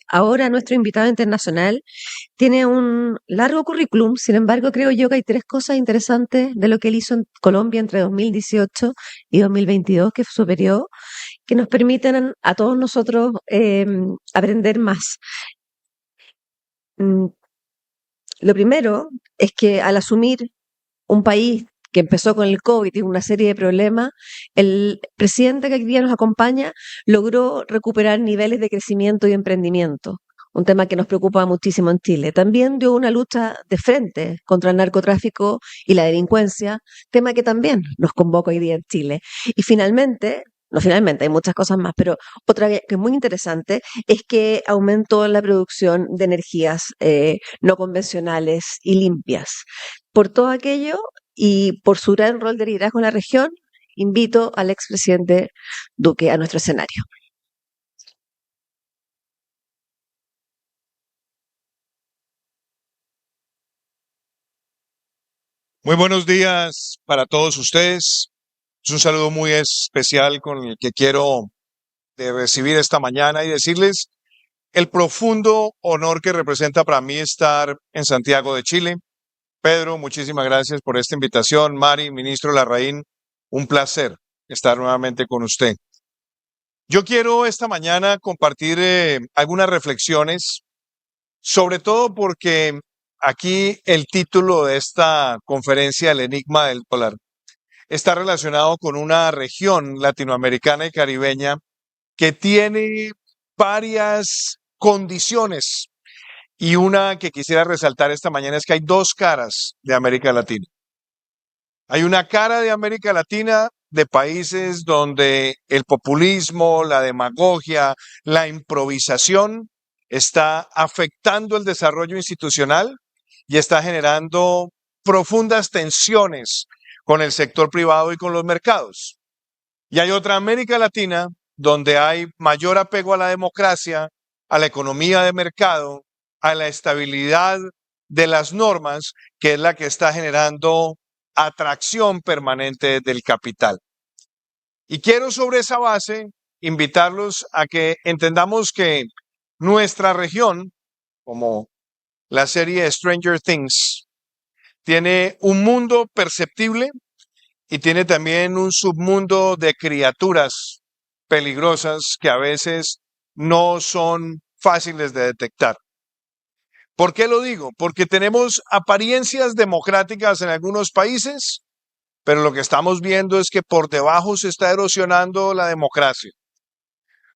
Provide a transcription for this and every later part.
ahora nuestro invitado internacional tiene un largo currículum, sin embargo, creo yo que hay tres cosas interesantes de lo que él hizo en Colombia entre 2018 y 2022, que fue su periodo, que nos permiten a todos nosotros aprender más. Mm, Lo primero es que al asumir un país que empezó con el COVID y una serie de problemas, el presidente que hoy día nos acompaña logró recuperar niveles de crecimiento y emprendimiento, un tema que nos preocupa muchísimo en Chile. También dio una lucha de frente contra el narcotráfico y la delincuencia, tema que también nos convoca hoy día en Chile. Y finalmente, no finalmente, hay muchas cosas más, pero otra que es muy interesante es que aumentó la producción de energías no convencionales y limpias. Por todo aquello y por su gran rol de liderazgo en la región, invito al expresidente Duque a nuestro escenario. Muy buenos días para todos ustedes. Es un saludo muy especial con el que quiero recibir esta mañana y decirles el profundo honor que representa para mí estar en Santiago de Chile. Pedro, muchísimas gracias por esta invitación. Mari, ministro Larraín, un placer estar nuevamente con usted. Yo quiero esta mañana compartir algunas reflexiones, sobre todo porque aquí el título de esta conferencia, El Enigma del Dólar, está relacionado con una región latinoamericana y caribeña que tiene varias condiciones, y una que quisiera resaltar esta mañana es que hay dos caras de América Latina. Hay una cara de América Latina de países donde el populismo, la demagogia, la improvisación está afectando el desarrollo institucional y está generando profundas tensiones con el sector privado y con los mercados. Y hay otra América Latina donde hay mayor apego a la democracia, a la economía de mercado, a la estabilidad de las normas, que es la que está generando atracción permanente del capital. Y quiero sobre esa base invitarlos a que entendamos que nuestra región, como la serie Stranger Things, tiene un mundo perceptible y tiene también un submundo de criaturas peligrosas que a veces no son fáciles de detectar. ¿Por qué lo digo? Porque tenemos apariencias democráticas en algunos países, pero lo que estamos viendo es que por debajo se está erosionando la democracia.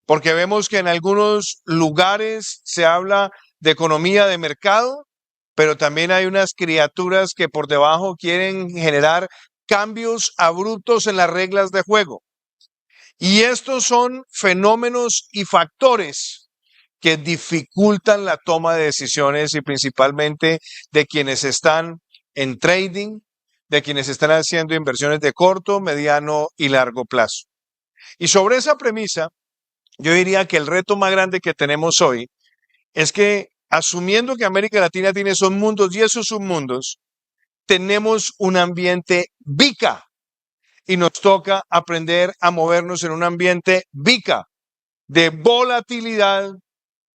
Porque vemos que en algunos lugares se habla de economía de mercado, pero también hay unas criaturas que por debajo quieren generar cambios abruptos en las reglas de juego. Y estos son fenómenos y factores que dificultan la toma de decisiones, y principalmente de quienes están en trading, de quienes están haciendo inversiones de corto, mediano y largo plazo. Y sobre esa premisa, yo diría que el reto más grande que tenemos hoy es que, asumiendo que América Latina tiene esos mundos y esos submundos, tenemos un ambiente bica y nos toca aprender a movernos en un ambiente bica de volatilidad,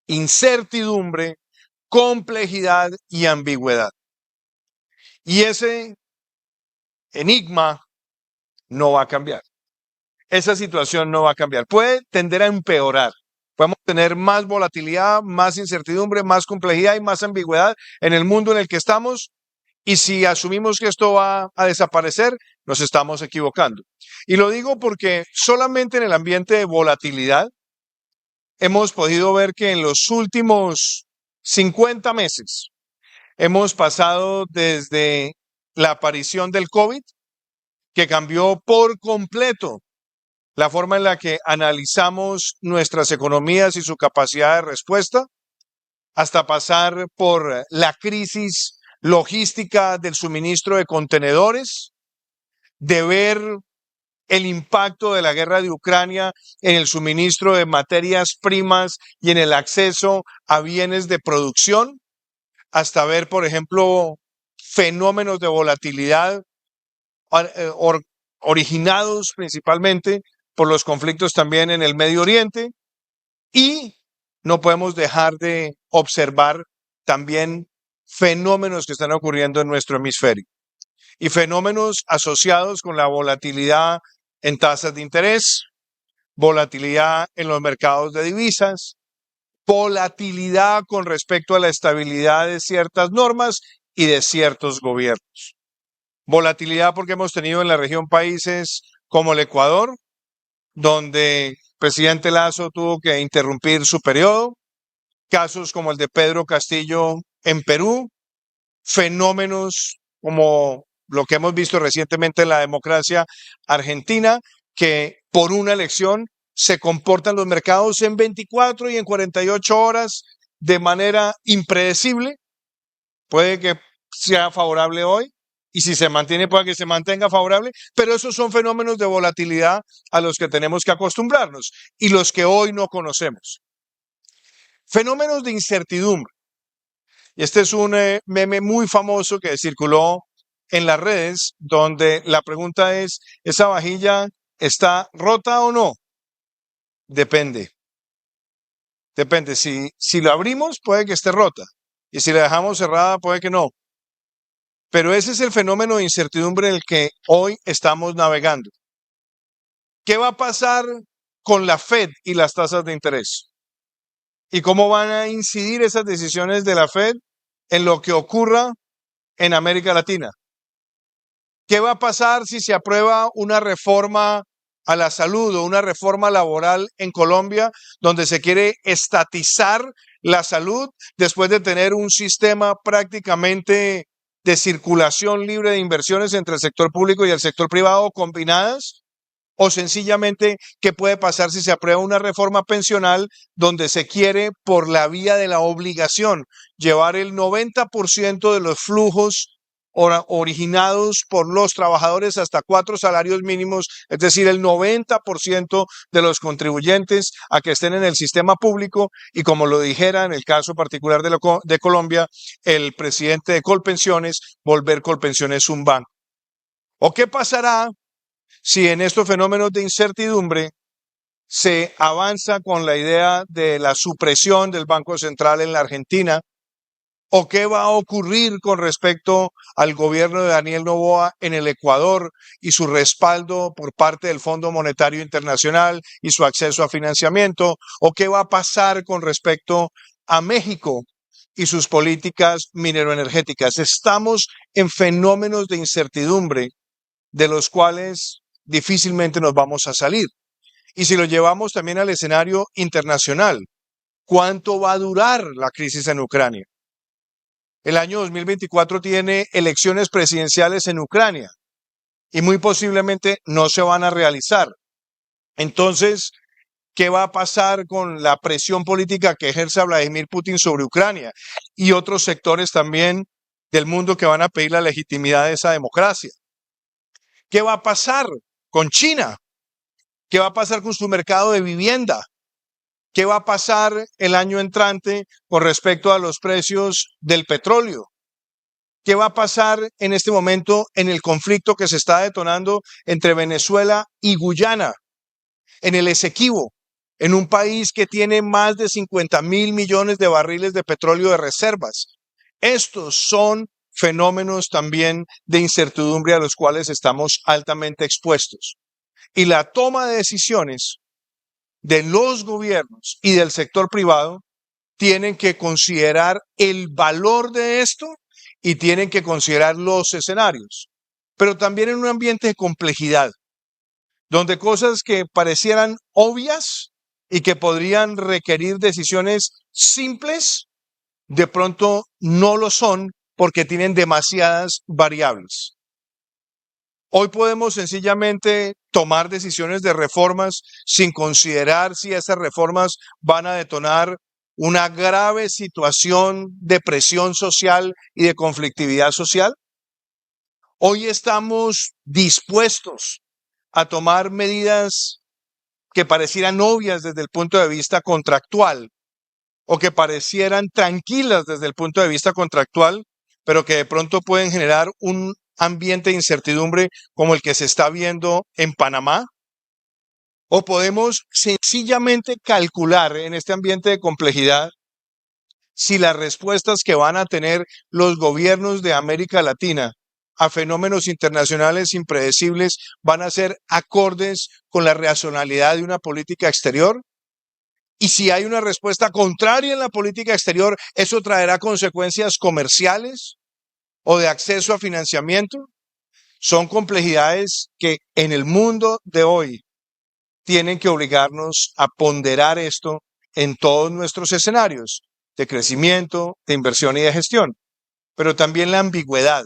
incertidumbre, complejidad y ambigüedad. Y ese enigma no va a cambiar. Esa situación no va a cambiar. Puede tender a empeorar. Podemos tener más volatilidad, más incertidumbre, más complejidad y más ambigüedad en el mundo en el que estamos. Y si asumimos que esto va a desaparecer, nos estamos equivocando. Y lo digo porque solamente en el ambiente de volatilidad hemos podido ver que en los últimos 50 meses hemos pasado desde la aparición del COVID, que cambió por completo la forma en la que analizamos nuestras economías y su capacidad de respuesta, hasta pasar por la crisis logística del suministro de contenedores, de ver el impacto de la guerra de Ucrania en el suministro de materias primas y en el acceso a bienes de producción, hasta ver, por ejemplo, fenómenos de volatilidad originados principalmente por los conflictos también en el Medio Oriente, y no podemos dejar de observar también fenómenos que están ocurriendo en nuestro hemisferio y fenómenos asociados con la volatilidad en tasas de interés, volatilidad en los mercados de divisas, volatilidad con respecto a la estabilidad de ciertas normas y de ciertos gobiernos. Volatilidad porque hemos tenido en la región países como el Ecuador, donde el presidente Lazo tuvo que interrumpir su periodo, casos como el de Pedro Castillo en Perú, fenómenos como lo que hemos visto recientemente en la democracia argentina, que por una elección se comportan los mercados en 24 y en 48 horas de manera impredecible. Puede que sea favorable hoy y si se mantiene puede que se mantenga favorable, pero esos son fenómenos de volatilidad a los que tenemos que acostumbrarnos y los que hoy no conocemos. Fenómenos de incertidumbre. Y este es un meme muy famoso que circuló en las redes, donde la pregunta es, ¿esa vajilla está rota o no? Depende. Depende. Si la abrimos, puede que esté rota. Y si la dejamos cerrada, puede que no. Pero ese es el fenómeno de incertidumbre en el que hoy estamos navegando. ¿Qué va a pasar con la Fed y las tasas de interés? ¿Y cómo van a incidir esas decisiones de la Fed en lo que ocurra en América Latina? ¿Qué va a pasar si se aprueba una reforma a la salud o una reforma laboral en Colombia donde se quiere estatizar la salud después de tener un sistema prácticamente de circulación libre de inversiones entre el sector público y el sector privado combinadas? O sencillamente, ¿qué puede pasar si se aprueba una reforma pensional donde se quiere, por la vía de la obligación, llevar el 90% de los flujos originados por los trabajadores hasta 4 salarios mínimos, es decir, el 90% de los contribuyentes a que estén en el sistema público y, como lo dijera en el caso particular de Colombia, el presidente de Colpensiones, volver Colpensiones un banco? ¿O qué pasará si en estos fenómenos de incertidumbre se avanza con la idea de la supresión del Banco Central en la Argentina? ¿O qué va a ocurrir con respecto al gobierno de Daniel Noboa en el Ecuador y su respaldo por parte del Fondo Monetario Internacional y su acceso a financiamiento? ¿O qué va a pasar con respecto a México y sus políticas mineroenergéticas? Estamos en fenómenos de incertidumbre de los cuales difícilmente nos vamos a salir. Y si lo llevamos también al escenario internacional, ¿cuánto va a durar la crisis en Ucrania? El año 2024 tiene elecciones presidenciales en Ucrania y muy posiblemente no se van a realizar. Entonces, ¿qué va a pasar con la presión política que ejerce Vladimir Putin sobre Ucrania y otros sectores también del mundo que van a pedir la legitimidad de esa democracia? ¿Qué va a pasar con China? ¿Qué va a pasar con su mercado de vivienda? ¿Qué va a pasar el año entrante con respecto a los precios del petróleo? ¿Qué va a pasar en este momento en el conflicto que se está detonando entre Venezuela y Guyana, en el Esequibo, en un país que tiene más de 50.000 millones de barriles de petróleo de reservas? Estos son fenómenos también de incertidumbre a los cuales estamos altamente expuestos. Y la toma de decisiones de los gobiernos y del sector privado tienen que considerar el valor de esto y tienen que considerar los escenarios, pero también en un ambiente de complejidad, donde cosas que parecieran obvias y que podrían requerir decisiones simples, de pronto no lo son porque tienen demasiadas variables. Hoy podemos sencillamente tomar decisiones de reformas sin considerar si esas reformas van a detonar una grave situación de presión social y de conflictividad social. Hoy estamos dispuestos a tomar medidas que parecieran obvias desde el punto de vista contractual o que parecieran tranquilas desde el punto de vista contractual, pero que de pronto pueden generar un ambiente de incertidumbre como el que se está viendo en Panamá. O podemos sencillamente calcular en este ambiente de complejidad si las respuestas que van a tener los gobiernos de América Latina a fenómenos internacionales impredecibles van a ser acordes con la racionalidad de una política exterior. Y si hay una respuesta contraria en la política exterior, ¿eso traerá consecuencias comerciales o de acceso a financiamiento? Son complejidades que en el mundo de hoy tienen que obligarnos a ponderar esto en todos nuestros escenarios de crecimiento, de inversión y de gestión, pero también la ambigüedad.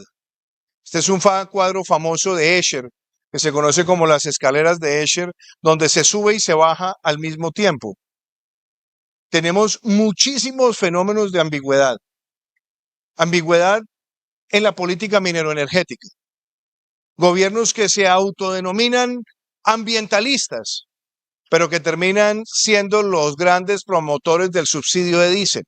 Este es un cuadro famoso de Escher, que se conoce como las escaleras de Escher, donde se sube y se baja al mismo tiempo. Tenemos muchísimos fenómenos de ambigüedad. Ambigüedad en la política mineroenergética. Gobiernos que se autodenominan ambientalistas, pero que terminan siendo los grandes promotores del subsidio de diésel.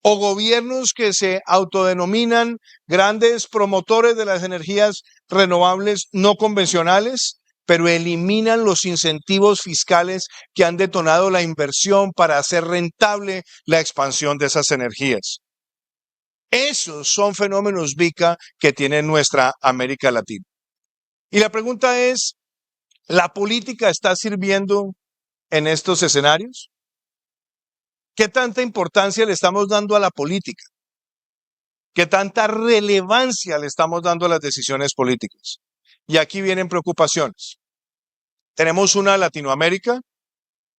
O gobiernos que se autodenominan grandes promotores de las energías renovables no convencionales, pero eliminan los incentivos fiscales que han detonado la inversión para hacer rentable la expansión de esas energías. Esos son fenómenos VICA que tiene nuestra América Latina. Y la pregunta es, ¿la política está sirviendo en estos escenarios? ¿Qué tanta importancia le estamos dando a la política? ¿Qué tanta relevancia le estamos dando a las decisiones políticas? Y aquí vienen preocupaciones. Tenemos una Latinoamérica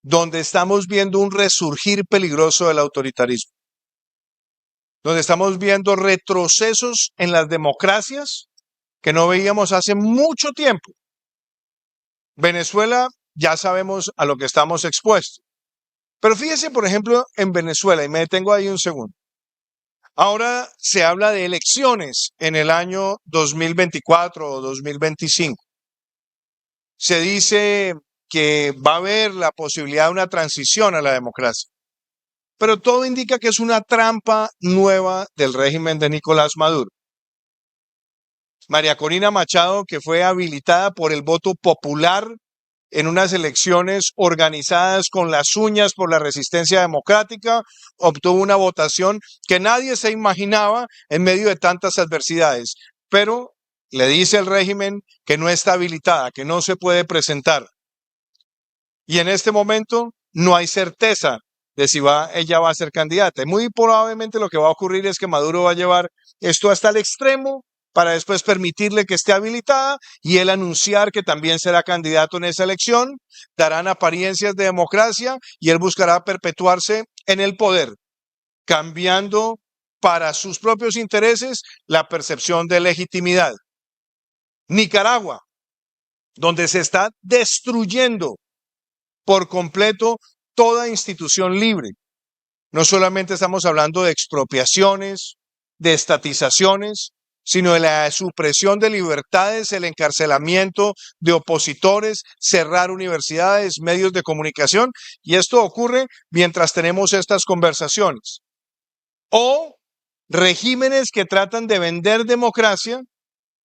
donde estamos viendo un resurgir peligroso del autoritarismo, donde estamos viendo retrocesos en las democracias que no veíamos hace mucho tiempo. Venezuela, ya sabemos a lo que estamos expuestos. Pero fíjese, por ejemplo, en Venezuela, y me detengo ahí un segundo. Ahora se habla de elecciones en el año 2024 o 2025. Se dice que va a haber la posibilidad de una transición a la democracia. Pero todo indica que es una trampa nueva del régimen de Nicolás Maduro. María Corina Machado, que fue habilitada por el voto popular en unas elecciones organizadas con las uñas por la resistencia democrática, obtuvo una votación que nadie se imaginaba en medio de tantas adversidades, pero le dice el régimen que no está habilitada, que no se puede presentar. Y en este momento no hay certeza de si ella va a ser candidata. Y muy probablemente lo que va a ocurrir es que Maduro va a llevar esto hasta el extremo para después permitirle que esté habilitada y él anunciar que también será candidato en esa elección, darán apariencias de democracia y él buscará perpetuarse en el poder, cambiando para sus propios intereses la percepción de legitimidad. Nicaragua, donde se está destruyendo por completo toda institución libre. No solamente estamos hablando de expropiaciones, de estatizaciones, sino de la supresión de libertades, el encarcelamiento de opositores, cerrar universidades, medios de comunicación, y esto ocurre mientras tenemos estas conversaciones. O regímenes que tratan de vender democracia,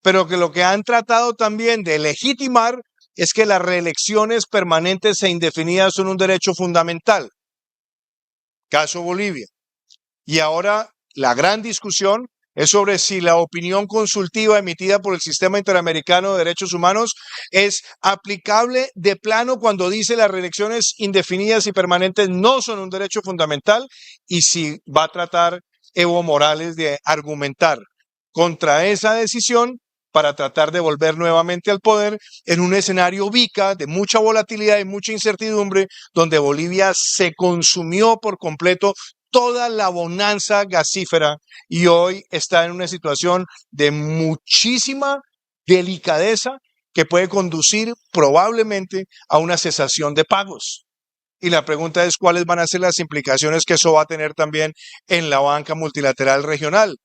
pero que lo que han tratado también de legitimar es que las reelecciones permanentes e indefinidas son un derecho fundamental. Caso Bolivia. Y ahora la gran discusión es sobre si la opinión consultiva emitida por el Sistema Interamericano de Derechos Humanos es aplicable de plano cuando dice las reelecciones indefinidas y permanentes no son un derecho fundamental, y si va a tratar Evo Morales de argumentar contra esa decisión para tratar de volver nuevamente al poder en un escenario VICA de mucha volatilidad y mucha incertidumbre, donde Bolivia se consumió por completo toda la bonanza gasífera y hoy está en una situación de muchísima delicadeza que puede conducir probablemente a una cesación de pagos. Y la pregunta es cuáles van a ser las implicaciones que eso va a tener también en la banca multilateral regional.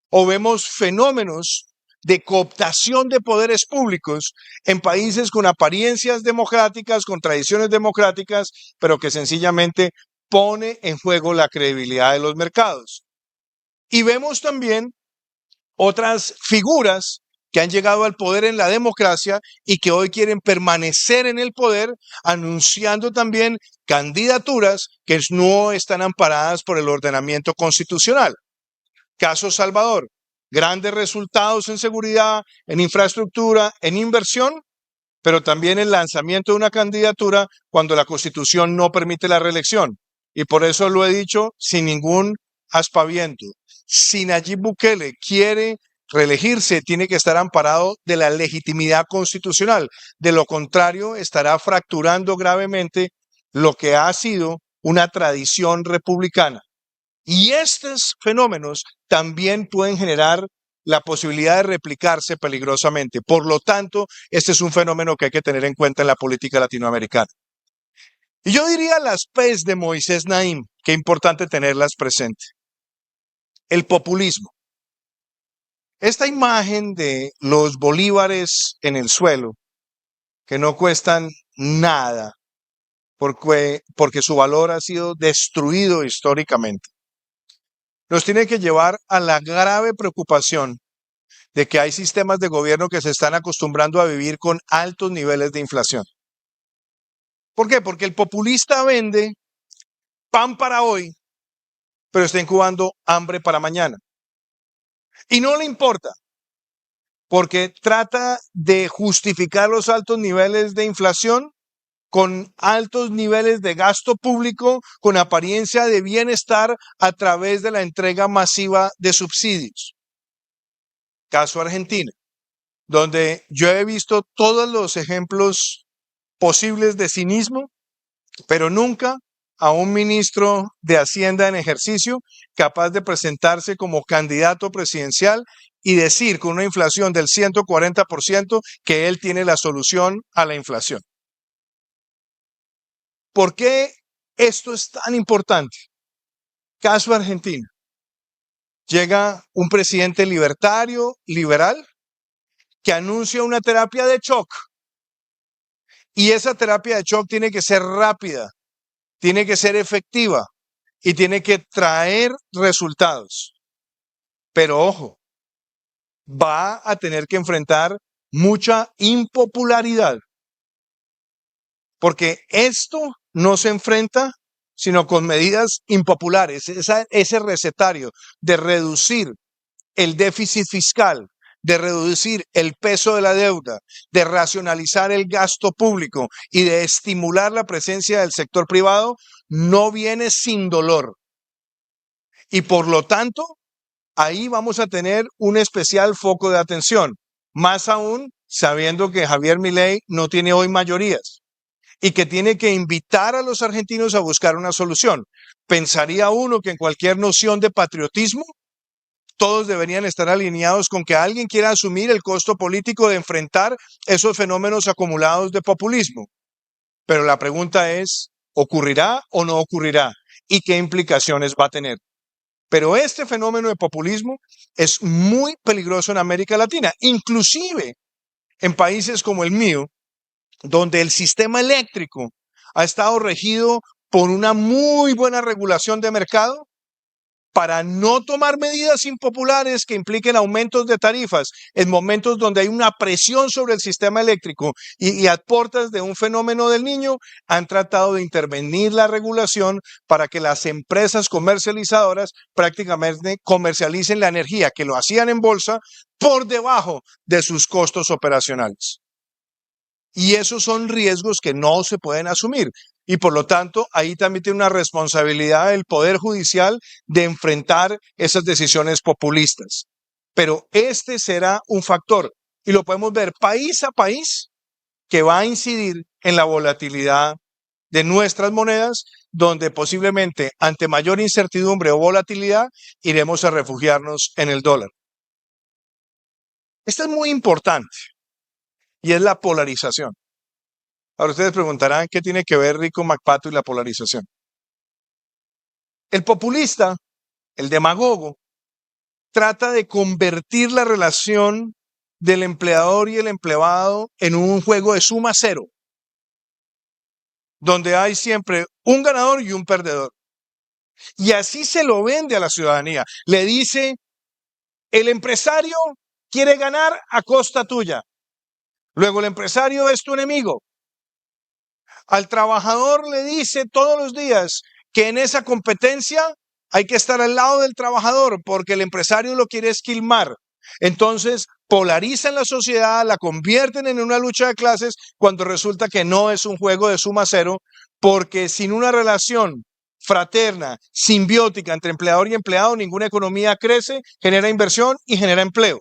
O vemos fenómenos de cooptación de poderes públicos en países con apariencias democráticas, con tradiciones democráticas, pero que sencillamente pone en juego la credibilidad de los mercados. Y vemos también otras figuras que han llegado al poder en la democracia y que hoy quieren permanecer en el poder, anunciando también candidaturas que no están amparadas por el ordenamiento constitucional. Caso Salvador, grandes resultados en seguridad, en infraestructura, en inversión, pero también el lanzamiento de una candidatura cuando la Constitución no permite la reelección. Y por eso lo he dicho sin ningún aspaviento. Si Nayib Bukele quiere reelegirse, tiene que estar amparado de la legitimidad constitucional. De lo contrario, estará fracturando gravemente lo que ha sido una tradición republicana. Y estos fenómenos también pueden generar la posibilidad de replicarse peligrosamente. Por lo tanto, este es un fenómeno que hay que tener en cuenta en la política latinoamericana. Y yo diría las P's de Moisés Naim, que es importante tenerlas presentes. El populismo. Esta imagen de los bolívares en el suelo, que no cuestan nada, porque su valor ha sido destruido históricamente, nos tiene que llevar a la grave preocupación de que hay sistemas de gobierno que se están acostumbrando a vivir con altos niveles de inflación. ¿Por qué? Porque el populista vende pan para hoy, pero está incubando hambre para mañana. Y no le importa, porque trata de justificar los altos niveles de inflación con altos niveles de gasto público, con apariencia de bienestar a través de la entrega masiva de subsidios. Caso Argentina, donde yo he visto todos los ejemplos posibles de cinismo, pero nunca a un ministro de Hacienda en ejercicio capaz de presentarse como candidato presidencial y decir con una inflación del 140% que él tiene la solución a la inflación. ¿Por qué esto es tan importante? Caso Argentina. Llega un presidente libertario, liberal, que anuncia una terapia de shock. Y esa terapia de shock tiene que ser rápida, tiene que ser efectiva y tiene que traer resultados. Pero ojo, va a tener que enfrentar mucha impopularidad, porque esto no se enfrenta sino con medidas impopulares. Ese recetario de reducir el déficit fiscal, de reducir el peso de la deuda, de racionalizar el gasto público y de estimular la presencia del sector privado, no viene sin dolor. Y por lo tanto, ahí vamos a tener un especial foco de atención, más aún sabiendo que Javier Milei no tiene hoy mayorías y que tiene que invitar a los argentinos a buscar una solución. Pensaría uno que en cualquier noción de patriotismo, todos deberían estar alineados con que alguien quiera asumir el costo político de enfrentar esos fenómenos acumulados de populismo. Pero la pregunta es, ¿ocurrirá o no ocurrirá? ¿Y qué implicaciones va a tener? Pero este fenómeno de populismo es muy peligroso en América Latina, inclusive en países como el mío, donde el sistema eléctrico ha estado regido por una muy buena regulación de mercado para no tomar medidas impopulares que impliquen aumentos de tarifas en momentos donde hay una presión sobre el sistema eléctrico y a puertas de un fenómeno del Niño, han tratado de intervenir la regulación para que las empresas comercializadoras prácticamente comercialicen la energía que lo hacían en bolsa por debajo de sus costos operacionales. Y esos son riesgos que no se pueden asumir. Y por lo tanto, ahí también tiene una responsabilidad el Poder Judicial de enfrentar esas decisiones populistas. Pero este será un factor, y lo podemos ver país a país, que va a incidir en la volatilidad de nuestras monedas, donde posiblemente ante mayor incertidumbre o volatilidad, iremos a refugiarnos en el dólar. Esto es muy importante, y es la polarización. Ahora ustedes preguntarán qué tiene que ver Rico McPato y la polarización. El populista, el demagogo, trata de convertir la relación del empleador y el empleado en un juego de suma cero, donde hay siempre un ganador y un perdedor. Y así se lo vende a la ciudadanía. Le dice, el empresario quiere ganar a costa tuya. Luego el empresario es tu enemigo. Al trabajador le dice todos los días que en esa competencia hay que estar al lado del trabajador porque el empresario lo quiere esquilmar. Entonces polarizan la sociedad, la convierten en una lucha de clases cuando resulta que no es un juego de suma cero, porque sin una relación fraterna, simbiótica entre empleador y empleado, ninguna economía crece, genera inversión y genera empleo.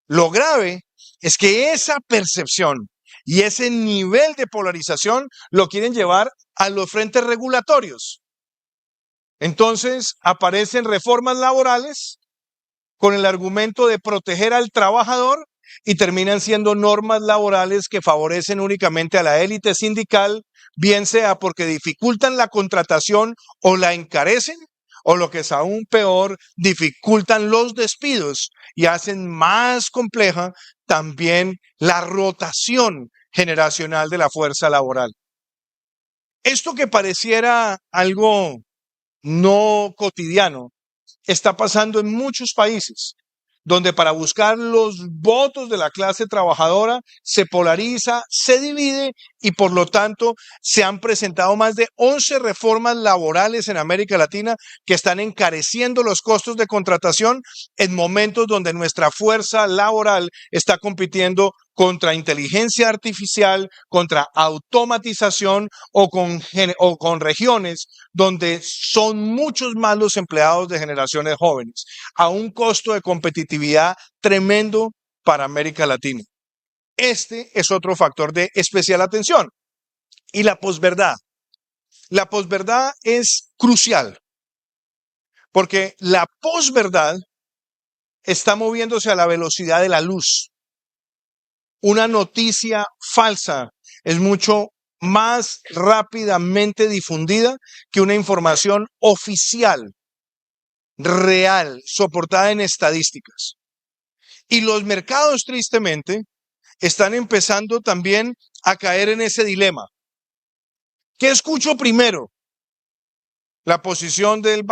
Lo grave es que esa percepción y ese nivel de polarización lo quieren llevar a los frentes regulatorios. Entonces aparecen reformas laborales con el argumento de proteger al trabajador y terminan siendo normas laborales que favorecen únicamente a la élite sindical, bien sea porque dificultan la contratación o la encarecen, o lo que es aún peor, dificultan los despidos y hacen más compleja también la rotación generacional de la fuerza laboral. Esto que pareciera algo no cotidiano está pasando en muchos países, donde para buscar los votos de la clase trabajadora se polariza, se divide y por lo tanto se han presentado más de 11 reformas laborales en América Latina que están encareciendo los costos de contratación en momentos donde nuestra fuerza laboral está compitiendo contra inteligencia artificial, contra automatización o con regiones donde son muchos más los empleados de generaciones jóvenes, a un costo de competitividad tremendo para América Latina. Este es otro factor de especial atención. Y la posverdad. La posverdad es crucial, porque la posverdad está moviéndose a la velocidad de la luz. Una noticia falsa es mucho más rápidamente difundida que una información oficial, real, soportada en estadísticas. Y los mercados, tristemente, están empezando también a caer en ese dilema. ¿Qué escucho primero? ¿La posición del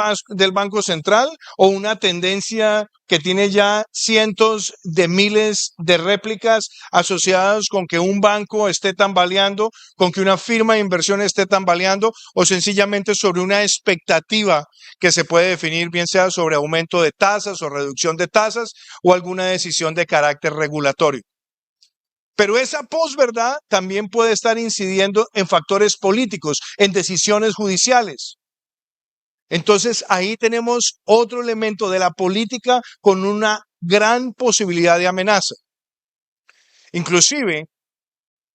Banco Central o una tendencia que tiene ya cientos de miles de réplicas asociadas con que un banco esté tambaleando, con que una firma de inversión esté tambaleando o sencillamente sobre una expectativa que se puede definir bien sea sobre aumento de tasas o reducción de tasas o alguna decisión de carácter regulatorio? Pero esa posverdad también puede estar incidiendo en factores políticos, en decisiones judiciales. Entonces ahí tenemos otro elemento de la política con una gran posibilidad de amenaza. Inclusive,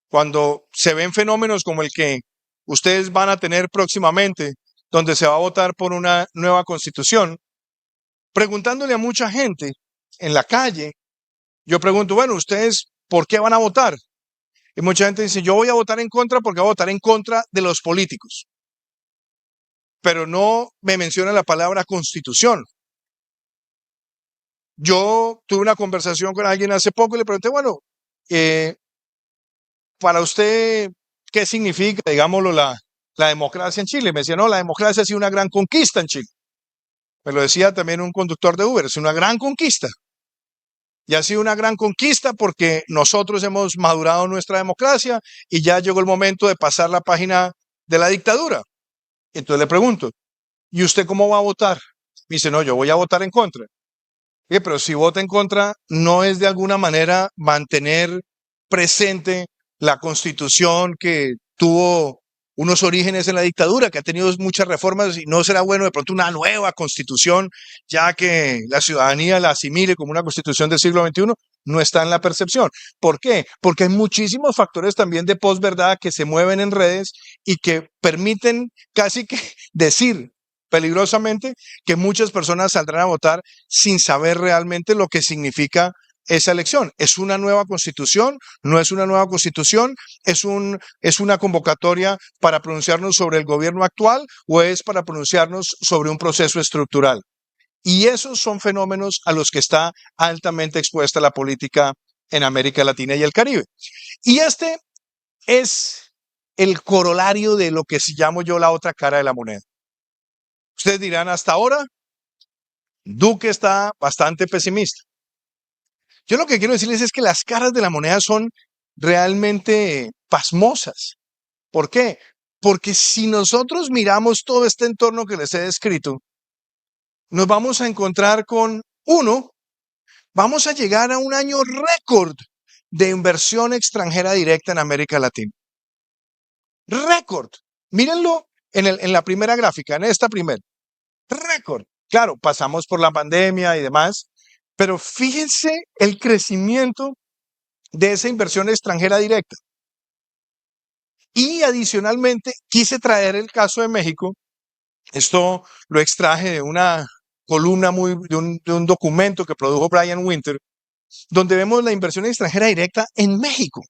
cuando se ven fenómenos como el que ustedes van a tener próximamente, donde se va a votar por una nueva constitución, preguntándole a mucha gente en la calle, yo pregunto, bueno, ¿ustedes por qué van a votar? Y mucha gente dice, yo voy a votar en contra porque voy a votar en contra de los políticos. Pero no me menciona la palabra constitución. Yo tuve una conversación con alguien hace poco y le pregunté, bueno, para usted, ¿qué significa, digámoslo, la democracia en Chile? Me decía, no, la democracia ha sido una gran conquista en Chile. Me lo decía también un conductor de Uber, es una gran conquista. Y ha sido una gran conquista porque nosotros hemos madurado nuestra democracia y ya llegó el momento de pasar la página de la dictadura. Entonces le pregunto, ¿y usted cómo va a votar? Me dice, no, yo voy a votar en contra. Pero si vota en contra, ¿no es de alguna manera mantener presente la constitución que tuvo unos orígenes en la dictadura, que ha tenido muchas reformas y no será bueno de pronto una nueva constitución, ya que la ciudadanía la asimile como una constitución del siglo XXI? No está en la percepción. ¿Por qué? Porque hay muchísimos factores también de posverdad que se mueven en redes y que permiten casi que decir peligrosamente que muchas personas saldrán a votar sin saber realmente lo que significa esa elección. ¿Es una nueva constitución? ¿No es una nueva constitución? ¿Es una convocatoria para pronunciarnos sobre el gobierno actual o es para pronunciarnos sobre un proceso estructural? Y esos son fenómenos a los que está altamente expuesta la política en América Latina y el Caribe. Y este es el corolario de lo que llamo yo la otra cara de la moneda. Ustedes dirán, hasta ahora, Duque está bastante pesimista. Yo lo que quiero decirles es que las caras de la moneda son realmente pasmosas. ¿Por qué? Porque si nosotros miramos todo este entorno que les he descrito, nos vamos a encontrar con, uno, vamos a llegar a un año récord de inversión extranjera directa en América Latina. Récord. Mírenlo en la primera gráfica, en esta primera. Récord. Claro, pasamos por la pandemia y demás, pero fíjense el crecimiento de esa inversión extranjera directa. Y adicionalmente, quise traer el caso de México. Esto lo extraje de una columna de un documento que produjo Brian Winter, donde vemos la inversión extranjera directa en México,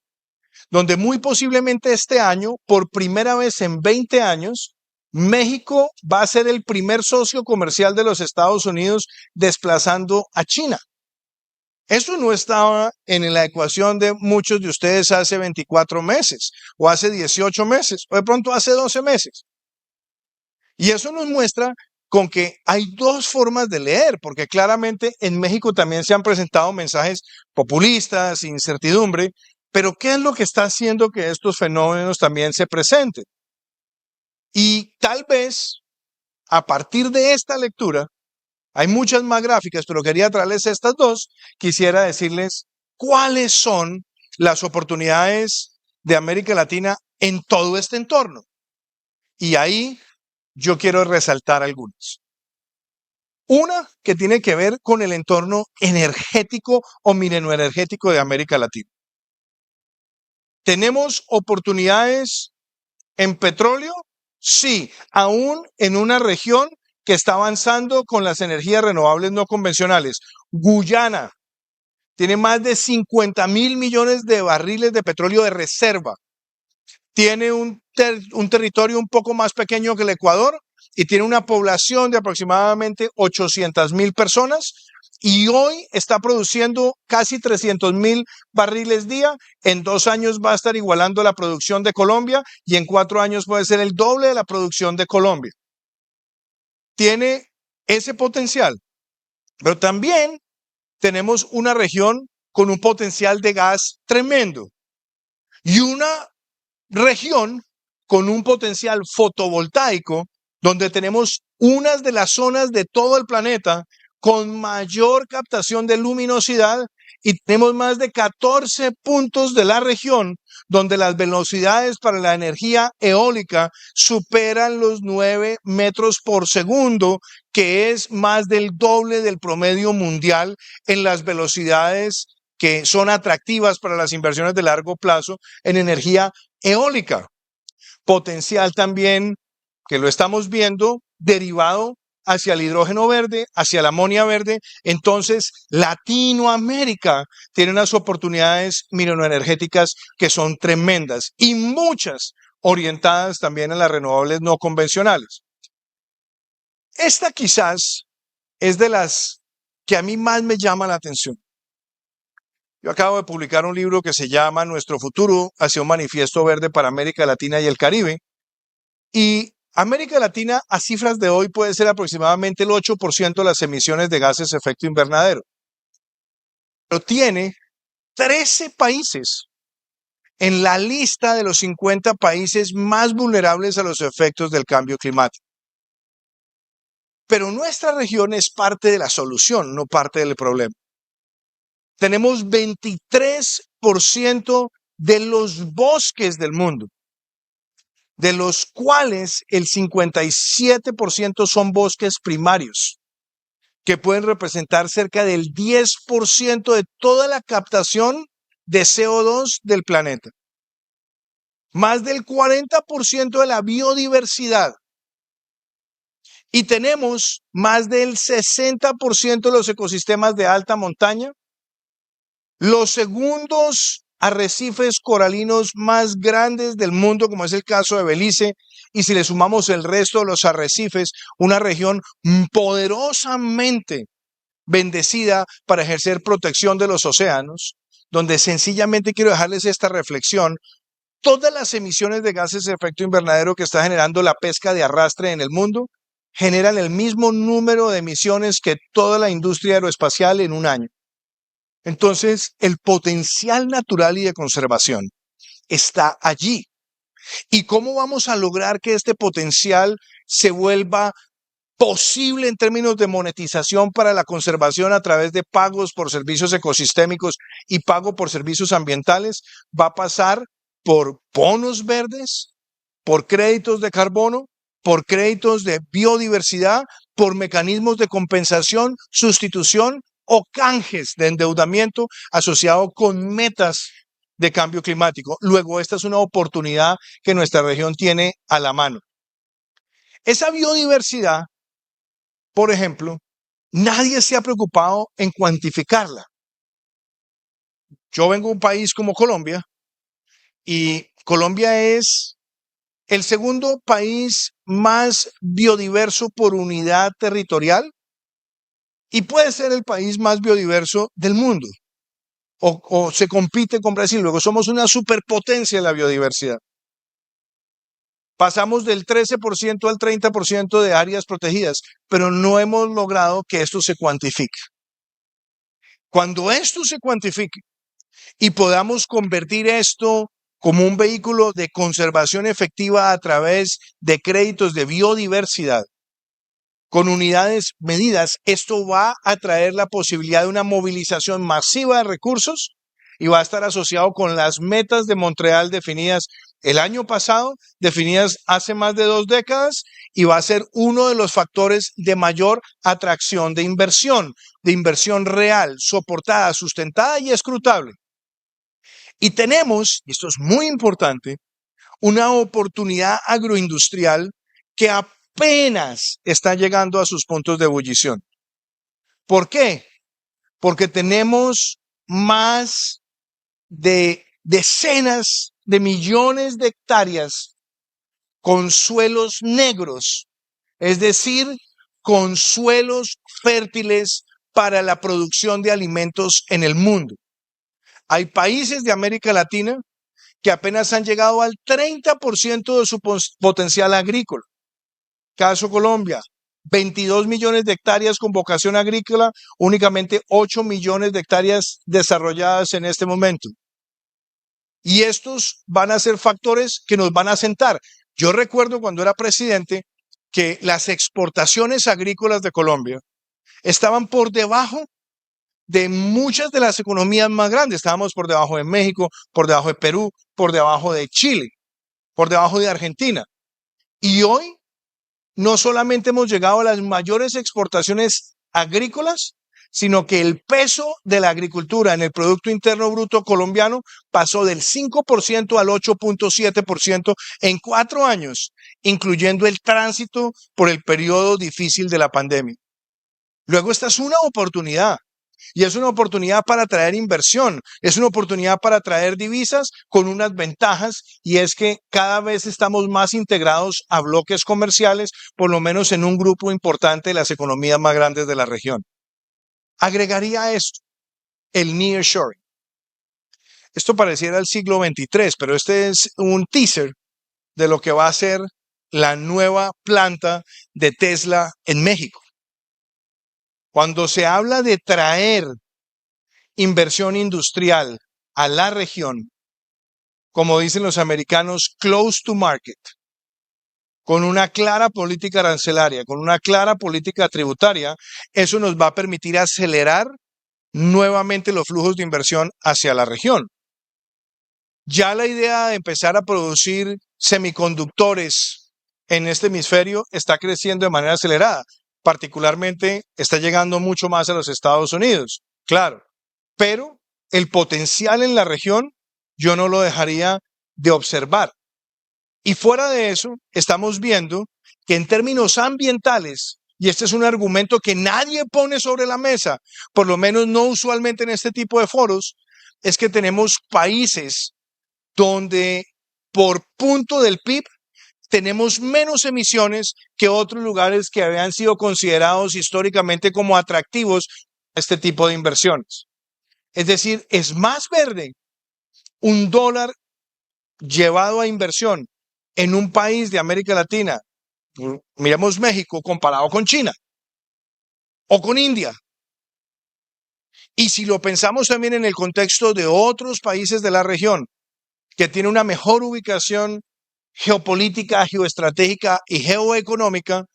donde muy posiblemente este año, por primera vez en 20 años, México va a ser el primer socio comercial de los Estados Unidos desplazando a China. Eso no estaba en la ecuación de muchos de ustedes hace 24 meses, o hace 18 meses, o de pronto hace 12 meses. Y eso nos muestra con que hay dos formas de leer, porque claramente en México también se han presentado mensajes populistas, incertidumbre, pero ¿qué es lo que está haciendo que estos fenómenos también se presenten? Y tal vez a partir de esta lectura, hay muchas más gráficas, pero quería traerles estas dos, quisiera decirles cuáles son las oportunidades de América Latina en todo este entorno. Y ahí yo quiero resaltar algunas. Una que tiene que ver con el entorno energético o minero-energético de América Latina. ¿Tenemos oportunidades en petróleo? Sí, aún en una región que está avanzando con las energías renovables no convencionales. Guyana tiene más de 50.000 millones de barriles de petróleo de reserva. Tiene un territorio un poco más pequeño que el Ecuador y tiene una población de aproximadamente 800.000 personas y hoy está produciendo casi 300.000 barriles día. En 2 años va a estar igualando la producción de Colombia y en 4 años puede ser el doble de la producción de Colombia. Tiene ese potencial, pero también tenemos una región con un potencial de gas tremendo y una región con un potencial fotovoltaico donde tenemos unas de las zonas de todo el planeta con mayor captación de luminosidad y tenemos más de 14 puntos de la región donde las velocidades para la energía eólica superan los 9 metros por segundo, que es más del doble del promedio mundial en las velocidades que son atractivas para las inversiones de largo plazo en energía eólica. Potencial también que lo estamos viendo derivado hacia el hidrógeno verde, hacia la amonia verde. Entonces, Latinoamérica tiene unas oportunidades mineroenergéticas que son tremendas y muchas orientadas también a las renovables no convencionales. Esta quizás es de las que a mí más me llama la atención. Yo acabo de publicar un libro que se llama Nuestro futuro hacia un manifiesto verde para América Latina y el Caribe. Y América Latina a cifras de hoy puede ser aproximadamente el 8% de las emisiones de gases de efecto invernadero. Pero tiene 13 países en la lista de los 50 países más vulnerables a los efectos del cambio climático. Pero nuestra región es parte de la solución, no parte del problema. Tenemos 23% de los bosques del mundo, de los cuales el 57% son bosques primarios, que pueden representar cerca del 10% de toda la captación de CO2 del planeta. Más del 40% de la biodiversidad. Y tenemos más del 60% de los ecosistemas de alta montaña. Los segundos arrecifes coralinos más grandes del mundo, como es el caso de Belice, y si le sumamos el resto de los arrecifes, una región poderosamente bendecida para ejercer protección de los océanos, donde sencillamente quiero dejarles esta reflexión. Todas las emisiones de gases de efecto invernadero que está generando la pesca de arrastre en el mundo generan el mismo número de emisiones que toda la industria aeroespacial en un año. Entonces, el potencial natural y de conservación está allí. ¿Y cómo vamos a lograr que este potencial se vuelva posible en términos de monetización para la conservación a través de pagos por servicios ecosistémicos y pago por servicios ambientales? Va a pasar por bonos verdes, por créditos de carbono, por créditos de biodiversidad, por mecanismos de compensación, sustitución o canjes de endeudamiento asociado con metas de cambio climático. Luego, esta es una oportunidad que nuestra región tiene a la mano. Esa biodiversidad, por ejemplo, nadie se ha preocupado en cuantificarla. Yo vengo de un país como Colombia y Colombia es el segundo país más biodiverso por unidad territorial y puede ser el país más biodiverso del mundo. O se compite con Brasil. Luego somos una superpotencia en la biodiversidad. Pasamos del 13% al 30% de áreas protegidas, pero no hemos logrado que esto se cuantifique. Cuando esto se cuantifique y podamos convertir esto como un vehículo de conservación efectiva a través de créditos de biodiversidad, con unidades medidas, esto va a traer la posibilidad de una movilización masiva de recursos y va a estar asociado con las metas de Montreal definidas el año pasado, definidas hace más de 2 décadas, y va a ser uno de los factores de mayor atracción de inversión real, soportada, sustentada y escrutable. Y tenemos, y esto es muy importante, una oportunidad agroindustrial que apenas está llegando a sus puntos de ebullición. ¿Por qué? Porque tenemos más de decenas de millones de hectáreas con suelos negros, es decir, con suelos fértiles para la producción de alimentos en el mundo. Hay países de América Latina que apenas han llegado al 30% de su potencial agrícola. Caso Colombia, 22 millones de hectáreas con vocación agrícola, únicamente 8 millones de hectáreas desarrolladas en este momento. Y estos van a ser factores que nos van a sentar. Yo recuerdo cuando era presidente que las exportaciones agrícolas de Colombia estaban por debajo de muchas de las economías más grandes. Estábamos por debajo de México, por debajo de Perú, por debajo de Chile, por debajo de Argentina. Y hoy no solamente hemos llegado a las mayores exportaciones agrícolas, sino que el peso de la agricultura en el Producto Interno Bruto colombiano pasó del 5% al 8.7% en 4 años, incluyendo el tránsito por el periodo difícil de la pandemia. Luego, esta es una oportunidad. Y es una oportunidad para traer inversión, es una oportunidad para traer divisas con unas ventajas, y es que cada vez estamos más integrados a bloques comerciales, por lo menos en un grupo importante de las economías más grandes de la región. Agregaría a esto el nearshoring. Esto pareciera el siglo XXIII, pero este es un teaser de lo que va a ser la nueva planta de Tesla en México. Cuando se habla de traer inversión industrial a la región, como dicen los americanos, close to market, con una clara política arancelaria, con una clara política tributaria, eso nos va a permitir acelerar nuevamente los flujos de inversión hacia la región. Ya la idea de empezar a producir semiconductores en este hemisferio está creciendo de manera acelerada. Particularmente está llegando mucho más a los Estados Unidos, claro. Pero el potencial en la región yo no lo dejaría de observar. Y fuera de eso, estamos viendo que en términos ambientales, y este es un argumento que nadie pone sobre la mesa, por lo menos no usualmente en este tipo de foros, es que tenemos países donde por punto del PIB tenemos menos emisiones que otros lugares que habían sido considerados históricamente como atractivos a este tipo de inversiones. Es decir, es más verde un dólar llevado a inversión en un país de América Latina, miremos México, comparado con China o con India. Y si lo pensamos también en el contexto de otros países de la región, que tienen una mejor ubicación geopolítica, geoestratégica y geoeconómica,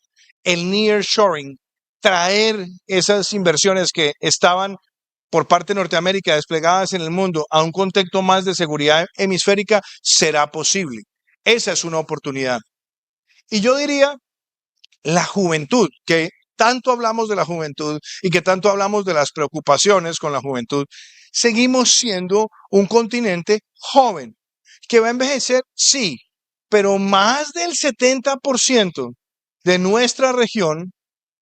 el nearshoring, traer esas inversiones que estaban por parte de Norteamérica desplegadas en el mundo a un contexto más de seguridad hemisférica, será posible. Esa es una oportunidad. Y yo diría, la juventud, que tanto hablamos de la juventud y que tanto hablamos de las preocupaciones con la juventud, seguimos siendo un continente joven, que va a envejecer, sí, pero más del 70% de nuestra región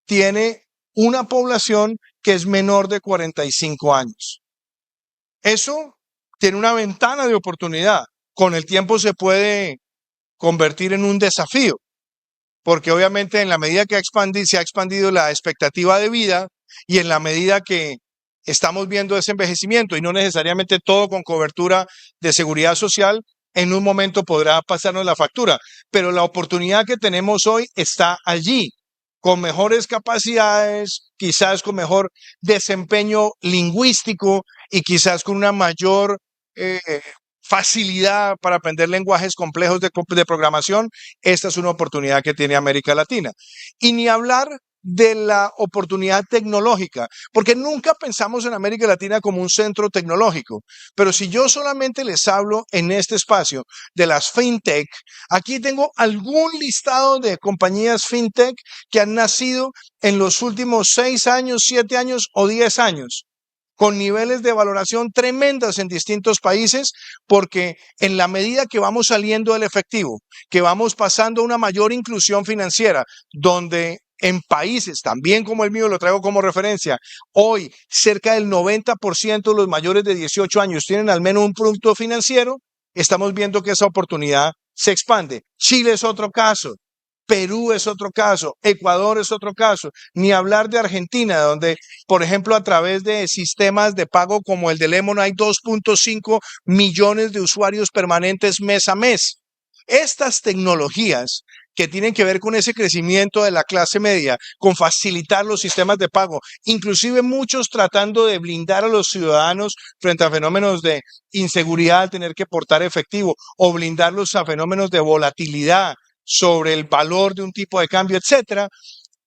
tiene una población que es menor de 45 años. Eso tiene una ventana de oportunidad. Con el tiempo se puede convertir en un desafío, porque obviamente en la medida que se ha expandido la expectativa de vida y en la medida que estamos viendo ese envejecimiento y no necesariamente todo con cobertura de seguridad social, en un momento podrá pasarnos la factura, pero la oportunidad que tenemos hoy está allí, con mejores capacidades, quizás con mejor desempeño lingüístico y quizás con una mayor eh, facilidad para aprender lenguajes complejos de programación. Esta es una oportunidad que tiene América Latina. Y ni hablar de la oportunidad tecnológica, porque nunca pensamos en América Latina como un centro tecnológico. Pero si yo solamente les hablo en este espacio de las fintech, aquí tengo algún listado de compañías fintech que han nacido en los últimos 6 años, 7 años o 10 años, con niveles de valoración tremendas en distintos países, porque en la medida que vamos saliendo del efectivo, que vamos pasando a una mayor inclusión financiera, donde en países también como el mío, lo traigo como referencia, hoy cerca del 90% de los mayores de 18 años tienen al menos un producto financiero, estamos viendo que esa oportunidad se expande. Chile es otro caso. Perú es otro caso, Ecuador es otro caso, ni hablar de Argentina, donde, por ejemplo, a través de sistemas de pago como el de Lemon hay 2.5 millones de usuarios permanentes mes a mes. Estas tecnologías que tienen que ver con ese crecimiento de la clase media, con facilitar los sistemas de pago, inclusive muchos tratando de blindar a los ciudadanos frente a fenómenos de inseguridad al tener que portar efectivo o blindarlos a fenómenos de volatilidad sobre el valor de un tipo de cambio, etcétera.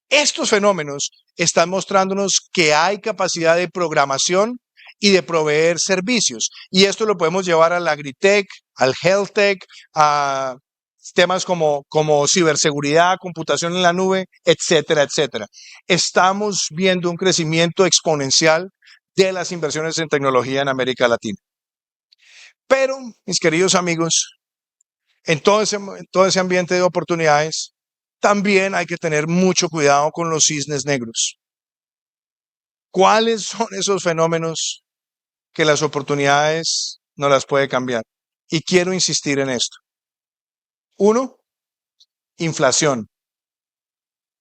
Estos fenómenos están mostrándonos que hay capacidad de programación y de proveer servicios. Y esto lo podemos llevar al agritech, al healthtech, a temas como ciberseguridad, computación en la nube, etcétera, etcétera. Estamos viendo un crecimiento exponencial de las inversiones en tecnología en América Latina. Pero, mis queridos amigos, en todo ese ambiente de oportunidades, también hay que tener mucho cuidado con los cisnes negros. ¿Cuáles son esos fenómenos que las oportunidades no las puede cambiar? Y quiero insistir en esto. Uno, inflación.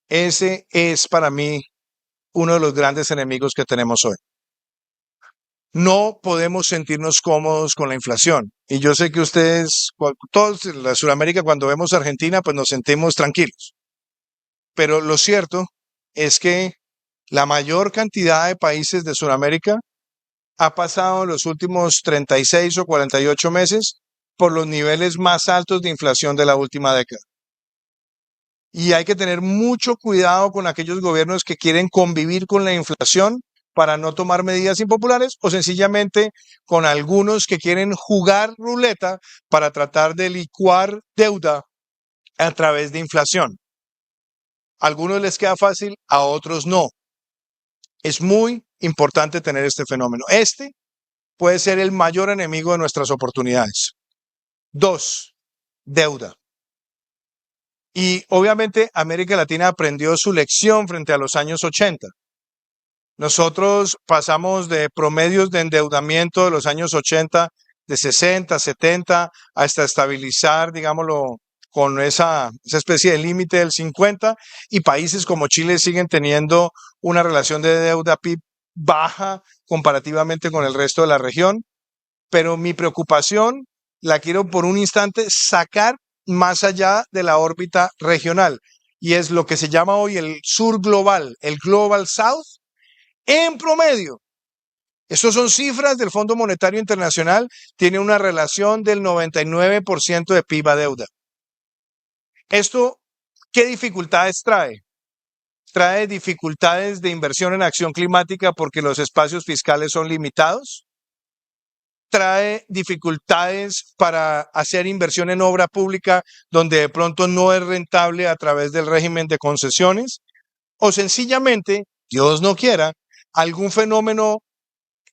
Ese es para mí uno de los grandes enemigos que tenemos hoy. No podemos sentirnos cómodos con la inflación. Y yo sé que ustedes, todos en la Sudamérica, cuando vemos a Argentina, pues nos sentimos tranquilos. Pero lo cierto es que la mayor cantidad de países de Sudamérica ha pasado en los últimos 36 o 48 meses por los niveles más altos de inflación de la última década. Y hay que tener mucho cuidado con aquellos gobiernos que quieren convivir con la inflación para no tomar medidas impopulares, o sencillamente con algunos que quieren jugar ruleta para tratar de licuar deuda a través de inflación. A algunos les queda fácil, a otros no. Es muy importante tener este fenómeno. Este puede ser el mayor enemigo de nuestras oportunidades. 2, deuda. Y obviamente América Latina aprendió su lección frente a los años 80. Nosotros pasamos de promedios de endeudamiento de los años 80 de 60, 70 hasta estabilizar, digámoslo, con esa especie de límite del 50, y países como Chile siguen teniendo una relación de deuda PIB baja comparativamente con el resto de la región. Pero mi preocupación la quiero por un instante sacar más allá de la órbita regional, y es lo que se llama hoy el sur global, el Global South. En promedio, Estas son cifras del Fondo Monetario Internacional, tiene una relación del 99% de PIB a deuda. ¿Esto qué dificultades trae? Trae dificultades de inversión en acción climática porque los espacios fiscales son limitados. Trae dificultades para hacer inversión en obra pública donde de pronto no es rentable a través del régimen de concesiones. O sencillamente, Dios no quiera, algún fenómeno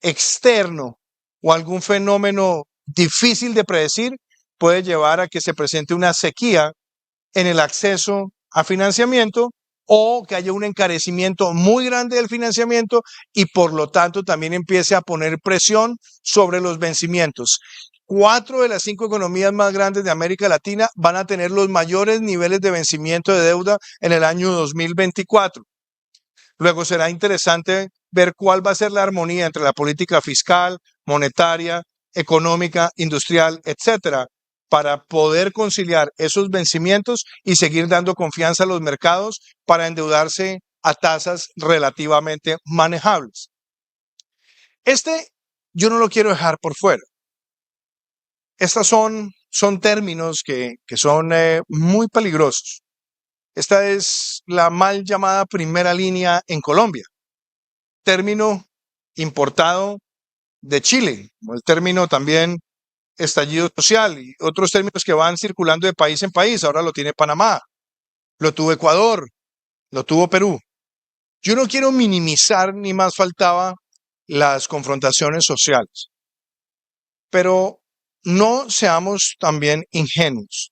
externo o algún fenómeno difícil de predecir puede llevar a que se presente una sequía en el acceso a financiamiento o que haya un encarecimiento muy grande del financiamiento y por lo tanto también empiece a poner presión sobre los vencimientos. 4 de las 5 economías más grandes de América Latina van a tener los mayores niveles de vencimiento de deuda en el año 2024. Luego será interesante ver cuál va a ser la armonía entre la política fiscal, monetaria, económica, industrial, etcétera, para poder conciliar esos vencimientos y seguir dando confianza a los mercados para endeudarse a tasas relativamente manejables. Yo no lo quiero dejar por fuera. Estos son términos que son muy peligrosos. Esta es la mal llamada primera línea en Colombia, término importado de Chile, como el término también estallido social y otros términos que van circulando de país en país. Ahora lo tiene Panamá, lo tuvo Ecuador, lo tuvo Perú. Yo no quiero minimizar ni más faltaba las confrontaciones sociales, pero no seamos también ingenuos.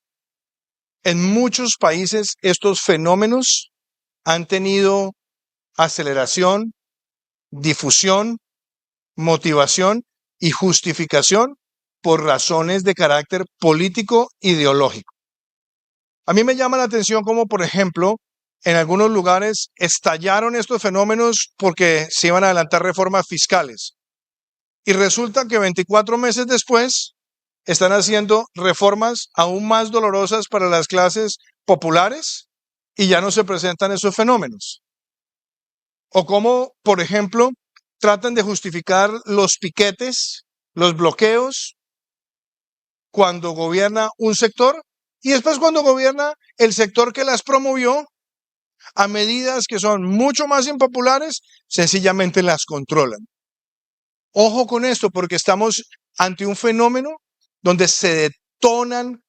En muchos países estos fenómenos han tenido aceleración, difusión, motivación y justificación por razones de carácter político ideológico. A mí me llama la atención como, por ejemplo, en algunos lugares estallaron estos fenómenos porque se iban a adelantar reformas fiscales. Y resulta que 24 meses después están haciendo reformas aún más dolorosas para las clases populares y ya no se presentan esos fenómenos. O como, por ejemplo, tratan de justificar los piquetes, los bloqueos, cuando gobierna un sector y después cuando gobierna el sector que las promovió, a medidas que son mucho más impopulares, sencillamente las controlan. Ojo con esto, porque estamos ante un fenómeno donde se detonan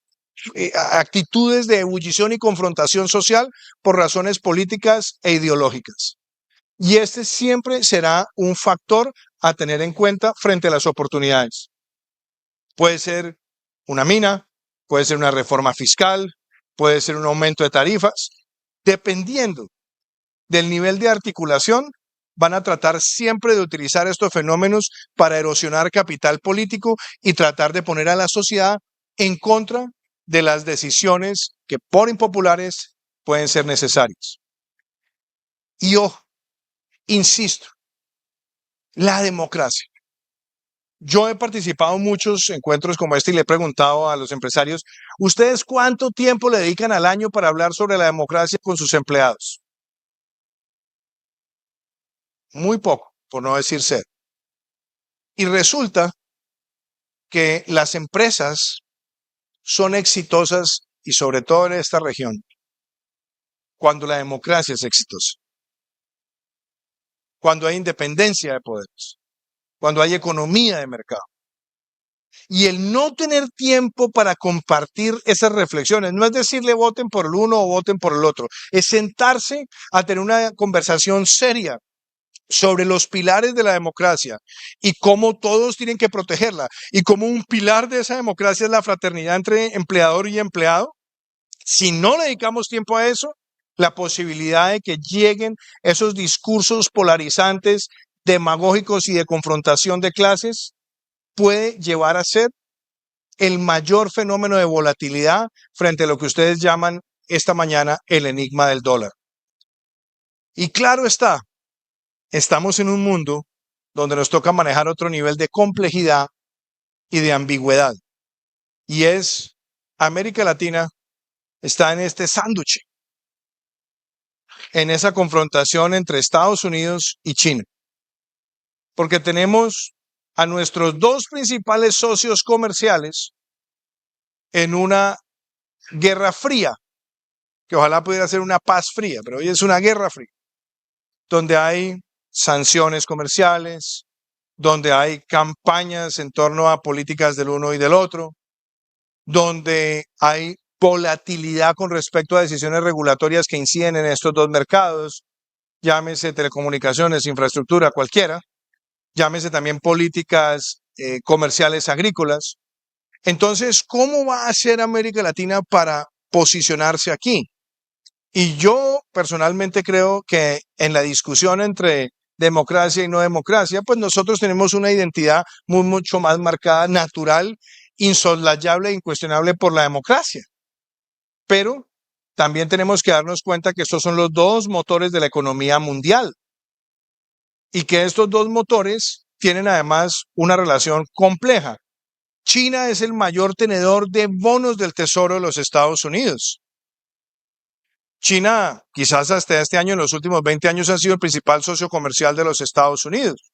actitudes de ebullición y confrontación social por razones políticas e ideológicas. Y este siempre será un factor a tener en cuenta frente a las oportunidades. Puede ser una mina, puede ser una reforma fiscal, puede ser un aumento de tarifas. Dependiendo del nivel de articulación, van a tratar siempre de utilizar estos fenómenos para erosionar capital político y tratar de poner a la sociedad en contra de las decisiones que por impopulares pueden ser necesarias. Y yo insisto, la democracia. Yo he participado en muchos encuentros como este y le he preguntado a los empresarios, ¿ustedes cuánto tiempo le dedican al año para hablar sobre la democracia con sus empleados? Muy poco, por no decir cero. Y resulta que las empresas son exitosas, y sobre todo en esta región, cuando la democracia es exitosa, cuando hay independencia de poderes, cuando hay economía de mercado. Y el no tener tiempo para compartir esas reflexiones, no es decirle voten por el uno o voten por el otro, es sentarse a tener una conversación seria sobre los pilares de la democracia y cómo todos tienen que protegerla y cómo un pilar de esa democracia es la fraternidad entre empleador y empleado. Si no le dedicamos tiempo a eso, la posibilidad de que lleguen esos discursos polarizantes, demagógicos y de confrontación de clases puede llevar a ser el mayor fenómeno de volatilidad frente a lo que ustedes llaman esta mañana el enigma del dólar. Y claro está, estamos en un mundo donde nos toca manejar otro nivel de complejidad y de ambigüedad. Y es América Latina está en este sándwich, en esa confrontación entre Estados Unidos y China. porque tenemos a nuestros dos principales socios comerciales en una guerra fría, que ojalá pudiera ser una paz fría, pero hoy es una guerra fría, donde hay sanciones comerciales, donde hay campañas en torno a políticas del uno y del otro, donde hay volatilidad con respecto a decisiones regulatorias que inciden en estos dos mercados, llámese telecomunicaciones, infraestructura, cualquiera, llámese también políticas comerciales agrícolas. Entonces, ¿cómo va a hacer América Latina para posicionarse aquí? Y yo personalmente creo que en la discusión entre democracia y no democracia, pues nosotros tenemos una identidad mucho más marcada, natural, insoslayable e incuestionable por la democracia. Pero también tenemos que darnos cuenta que estos son los dos motores de la economía mundial y que estos dos motores tienen además una relación compleja. China es el mayor tenedor de bonos del Tesoro de los Estados Unidos. China, quizás hasta este año, en los últimos 20 años, ha sido el principal socio comercial de los Estados Unidos.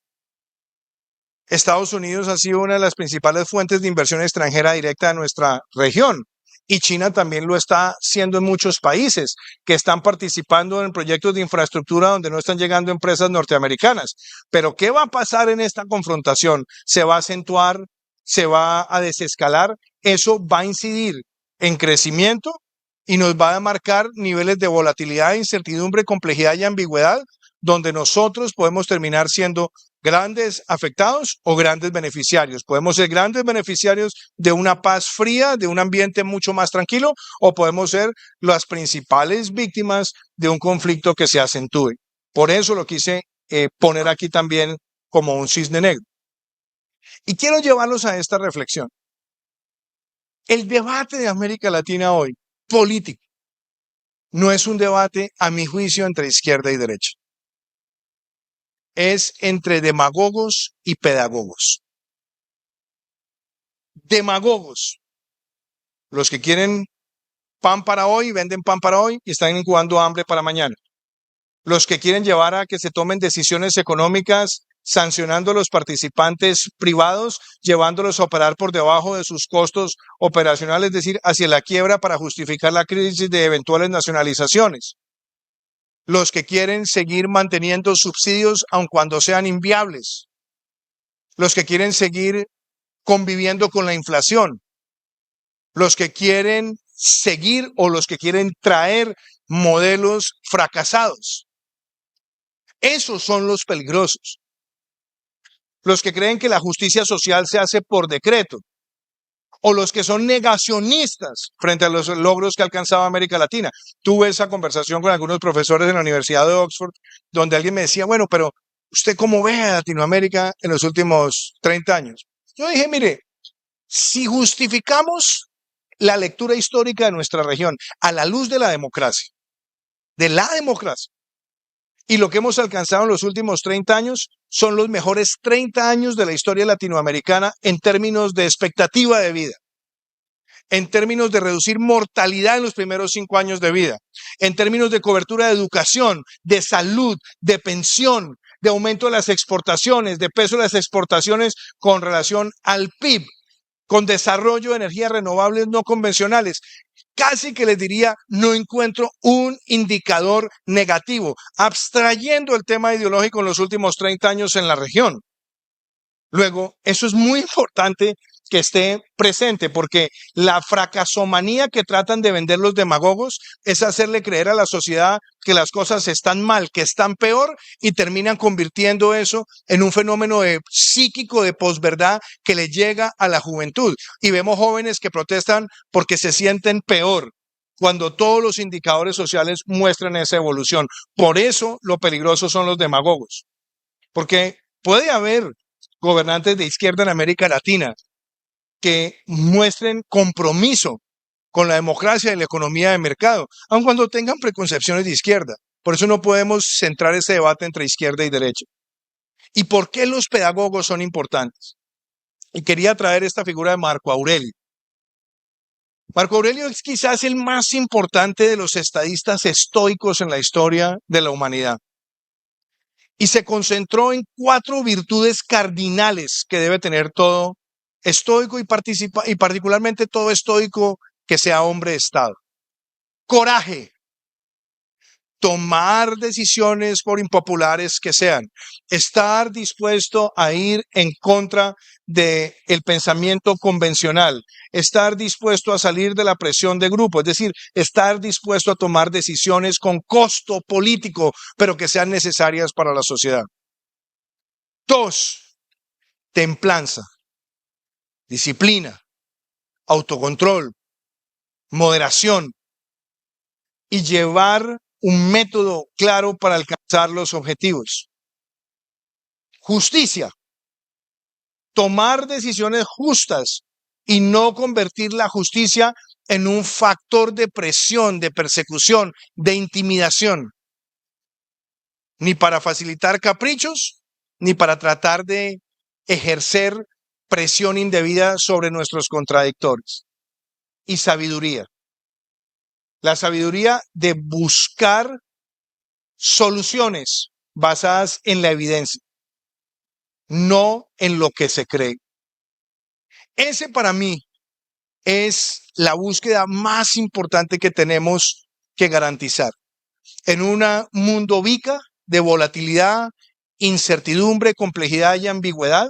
Estados Unidos ha sido una de las principales fuentes de inversión extranjera directa de nuestra región. Y China también lo está haciendo en muchos países que están participando en proyectos de infraestructura donde no están llegando empresas norteamericanas. Pero ¿qué va a pasar en esta confrontación? ¿Se va a acentuar? ¿Se va a desescalar? Eso va a incidir en crecimiento y nos va a marcar niveles de volatilidad, incertidumbre, complejidad y ambigüedad, donde nosotros podemos terminar siendo grandes afectados o grandes beneficiarios. Podemos ser grandes beneficiarios de una paz fría, de un ambiente mucho más tranquilo, o podemos ser las principales víctimas de un conflicto que se acentúe. Por eso lo quise poner aquí también como un cisne negro. Y quiero llevarlos a esta reflexión. El debate de América Latina hoy, político, no es un debate, a mi juicio, entre izquierda y derecha. Es entre demagogos y pedagogos. Demagogos, los que quieren pan para hoy, venden pan para hoy y están incubando hambre para mañana. Los que quieren llevar a que se tomen decisiones económicas sancionando a los participantes privados, llevándolos a operar por debajo de sus costos operacionales, es decir, hacia la quiebra para justificar la crisis de eventuales nacionalizaciones. Los que quieren seguir manteniendo subsidios aun cuando sean inviables. Los que quieren seguir conviviendo con la inflación. Los que quieren seguir o los que quieren traer modelos fracasados. Esos son los peligrosos. Los que creen que la justicia social se hace por decreto. O los que son negacionistas frente a los logros que ha alcanzado América Latina. Tuve esa conversación con algunos profesores en la Universidad de Oxford, donde alguien me decía, bueno, pero ¿usted cómo ve a Latinoamérica en los últimos 30 años? Yo dije, mire, si justificamos la lectura histórica de nuestra región a la luz de la democracia, y lo que hemos alcanzado en los últimos 30 años son los mejores 30 años de la historia latinoamericana en términos de expectativa de vida, en términos de reducir mortalidad en los primeros 5 años de vida, en términos de cobertura de educación, de salud, de pensión, de aumento de las exportaciones, de peso de las exportaciones con relación al PIB, con desarrollo de energías renovables no convencionales. Casi que les diría, no encuentro un indicador negativo, abstrayendo el tema ideológico en los últimos 30 años en la región. Luego, eso es muy importante que esté presente, porque la fracasomanía que tratan de vender los demagogos es hacerle creer a la sociedad que las cosas están mal, que están peor, y terminan convirtiendo eso en un fenómeno psíquico de posverdad que le llega a la juventud. Y vemos jóvenes que protestan porque se sienten peor, cuando todos los indicadores sociales muestran esa evolución. Por eso lo peligroso son los demagogos, porque puede haber gobernantes de izquierda en América Latina que muestren compromiso con la democracia y la economía de mercado, aun cuando tengan preconcepciones de izquierda. Por eso no podemos centrar ese debate entre izquierda y derecha. ¿Y por qué los pedagogos son importantes? Y quería traer esta figura de Marco Aurelio. Marco Aurelio es quizás el más importante de los estadistas estoicos en la historia de la humanidad. y se concentró en 4 virtudes cardinales que debe tener todo estoico y particularmente todo estoico que sea hombre de Estado. Coraje, tomar decisiones por impopulares que sean, estar dispuesto a ir en contra del pensamiento convencional, estar dispuesto a salir de la presión de grupo, es decir, estar dispuesto a tomar decisiones con costo político, pero que sean necesarias para la sociedad. 2, templanza, disciplina, autocontrol, moderación y llevar un método claro para alcanzar los objetivos. Justicia, tomar decisiones justas y no convertir la justicia en un factor de presión, de persecución, de intimidación, ni para facilitar caprichos, ni para tratar de ejercer presión indebida sobre nuestros contradictores. Y sabiduría, la sabiduría de buscar soluciones basadas en la evidencia, no en lo que se cree. Ese para mí es la búsqueda más importante que tenemos que garantizar. En un mundo VICA de volatilidad, incertidumbre, complejidad y ambigüedad,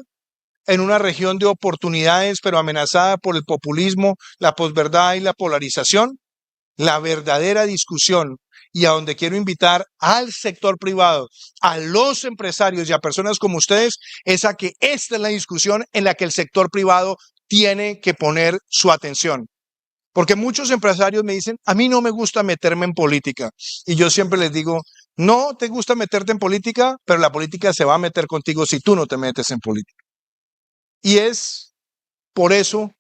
en una región de oportunidades pero amenazada por el populismo, la posverdad y la polarización, la verdadera discusión y a donde quiero invitar al sector privado, a los empresarios y a personas como ustedes, es a que esta es la discusión en la que el sector privado tiene que poner su atención. Porque muchos empresarios me dicen, a mí no me gusta meterme en política. Y yo siempre les digo, no te gusta meterte en política, pero la política se va a meter contigo si tú no te metes en política. Y es por eso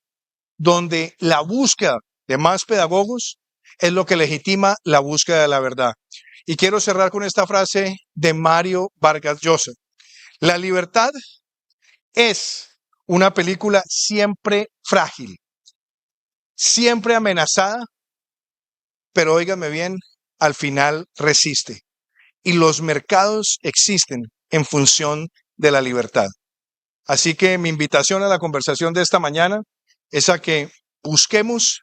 donde la búsqueda de más pedagogos es lo que legitima la búsqueda de la verdad. Y quiero cerrar con esta frase de Mario Vargas Llosa. La libertad es una película siempre frágil, siempre amenazada, pero óigame bien, al final resiste. Y los mercados existen en función de la libertad. Así que mi invitación a la conversación de esta mañana es a que busquemos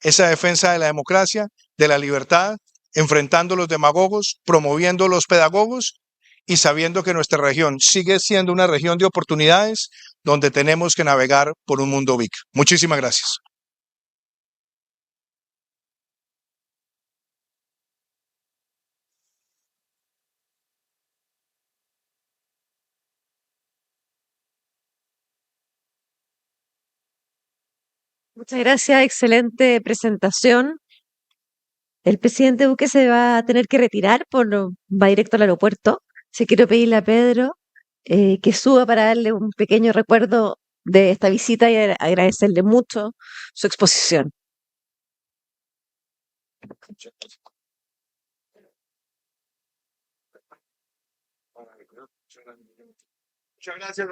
esa defensa de la democracia, de la libertad, enfrentando los demagogos, promoviendo los pedagogos y sabiendo que nuestra región sigue siendo una región de oportunidades donde tenemos que navegar por un mundo VIC. Muchísimas gracias. Muchas gracias, excelente presentación. El presidente Duque se va a tener que retirar, va directo al aeropuerto. Si quiero pedirle a Pedro que suba para darle un pequeño recuerdo de esta visita y agradecerle mucho su exposición. Muchas gracias,